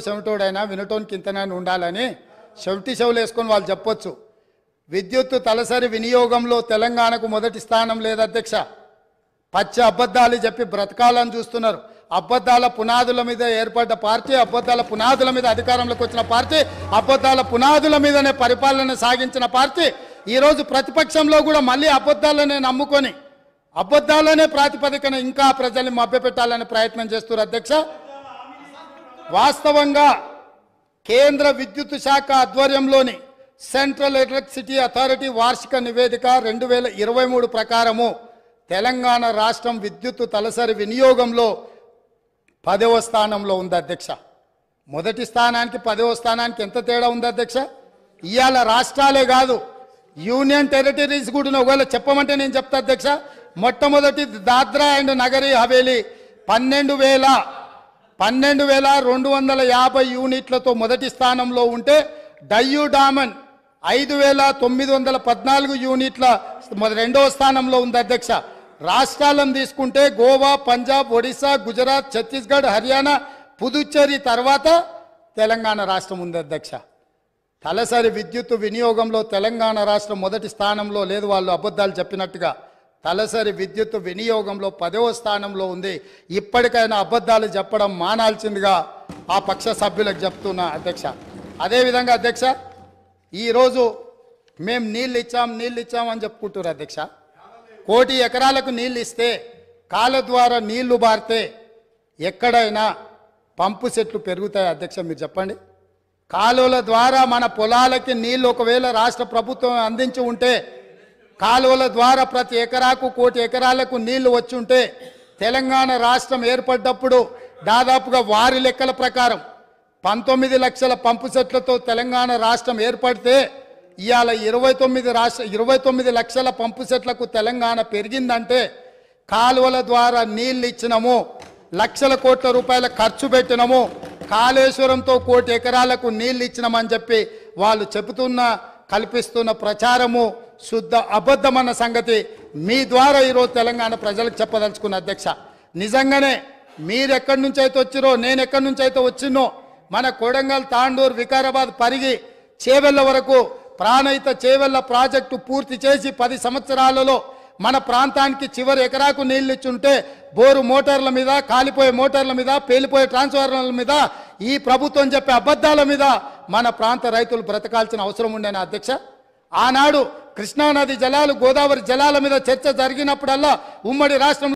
చెవిటోడైనా వినటోనికి ఇంతనైనా ఉండాలని చెవులు వేసుకొని వాళ్ళు చెప్పొచ్చు. విద్యుత్ తలసరి వినియోగంలో తెలంగాణకు మొదటి స్థానం లేదు అధ్యక్ష. పచ్చ అబద్ధాలు చెప్పి బ్రతకాలని చూస్తున్నారు. అబద్ధాల పునాదుల మీద ఏర్పడ్డ పార్టీ, అబద్ధాల పునాదుల మీద అధికారంలోకి వచ్చిన పార్టీ, అబద్ధాల పునాదుల మీదనే పరిపాలన సాగించిన పార్టీ ఈరోజు ప్రతిపక్షంలో కూడా మళ్ళీ అబద్ధాలనే నమ్ముకొని అబద్ధాలనే ప్రాతిపదికన ఇంకా ప్రజల్ని మభ్యపెట్టాలనే ప్రయత్నం చేస్తున్నారు అధ్యక్ష. వాస్తవంగా కేంద్ర విద్యుత్ శాఖ ఆధ్వర్యంలోని సెంట్రల్ ఎలక్ట్రిసిటీ అథారిటీ వార్షిక నివేదిక 2023 ప్రకారము తెలంగాణ రాష్ట్రం విద్యుత్ తలసరి వినియోగంలో 10వ స్థానంలో ఉంది అధ్యక్ష. మొదటి స్థానానికి 10వ స్థానానికి ఎంత తేడా ఉంది అధ్యక్ష? ఇవాళ రాష్ట్రాలే కాదు, యూనియన్ టెరిటరీస్ కూడా ఒకవేళ చెప్పమంటే నేను చెప్తా అధ్యక్ష. మొట్టమొదటి దాద్రా అండ్ నగరీ హవేలీ 12,250 యూనిట్లతో మొదటి స్థానంలో ఉంటే డయ్యూ డామన్ 5,914 యూనిట్ల రెండవ స్థానంలో ఉంది అధ్యక్ష. రాష్ట్రాలను తీసుకుంటే గోవా, పంజాబ్, ఒడిశా, గుజరాత్, ఛత్తీస్గఢ్, హర్యానా, పుదుచ్చేరి తర్వాత తెలంగాణ రాష్ట్రం ఉంది అధ్యక్ష. తలసరి విద్యుత్ వినియోగంలో తెలంగాణ రాష్ట్రం మొదటి స్థానంలో లేదు, వాళ్ళు అబద్ధాలు చెప్పినట్టుగా. తలసరి విద్యుత్ వినియోగంలో 10వ స్థానంలో ఉంది. ఇప్పటికైనా అబద్ధాలు చెప్పడం మానాల్సిందిగా ఆ పక్ష సభ్యులకు చెప్తున్నా అధ్యక్ష. అదేవిధంగా అధ్యక్ష, ఈరోజు మేము నీళ్ళు ఇచ్చాం అని చెప్పుకుంటారు అధ్యక్ష. 1 కోటి ఎకరాలకు నీళ్ళు ఇస్తే కాళ్ళ ద్వారా నీళ్లు బారితే ఎక్కడైనా పంపు సెట్లు పెరుగుతాయి అధ్యక్ష? మీరు చెప్పండి. కాలువల ద్వారా మన పొలాలకి నీళ్లు ఒకవేళ రాష్ట్ర ప్రభుత్వం అందించి ఉంటే, కాలువల ద్వారా ప్రతి ఎకరాకు 1 కోటి ఎకరాలకు నీళ్లు వచ్చి ఉంటే, తెలంగాణ రాష్ట్రం ఏర్పడ్డప్పుడు దాదాపుగా వారి లెక్కల ప్రకారం 19 లక్షల పంపు సెట్లతో తెలంగాణ రాష్ట్రం ఏర్పడితే ఇవాళ 29 లక్షల పంపు సెట్లకు తెలంగాణ పెరిగిందంటే కాలువల ద్వారా నీళ్ళు ఇచ్చినము, లక్షల కోట్ల రూపాయల ఖర్చు పెట్టినము, కాళేశ్వరంతో 1 కోటి ఎకరాలకు నీళ్ళు ఇచ్చినామని చెప్పి వాళ్ళు చెబుతున్న కల్పిస్తున్న ప్రచారము శుద్ధ అబద్ధమన్న సంగతి మీ ద్వారా ఈరోజు తెలంగాణ ప్రజలకు చెప్పదలుచుకున్న అధ్యక్ష. నిజంగానే మీరు ఎక్కడి నుంచి అయితే వచ్చిరో, నేను ఎక్కడి నుంచి అయితే వచ్చినో, మన కొడంగల్, తాండూరు, వికారాబాద్, పరిగి, చేవెళ్ళ వరకు ప్రాణహిత చేవెళ్ళ ప్రాజెక్టు పూర్తి చేసి 10 సంవత్సరాలలో మన ప్రాంతానికి చివరి ఎకరాకు నీళ్ళు ఇచ్చుంటే బోరు మోటార్ల మీద, కాలిపోయే మోటార్ల మీద, పేలిపోయే ట్రాన్స్ఫార్మర్ల మీద, ఈ ప్రభుత్వం చెప్పే అబద్ధాల మీద మన ప్రాంత రైతులు బ్రతకాల్సిన అవసరం ఉండేనా అధ్యక్ష? ఆనాడు కృష్ణానది జలాలు, గోదావరి జలాల మీద చర్చ జరిగినప్పుడల్లా ఉమ్మడి రాష్ట్రంలో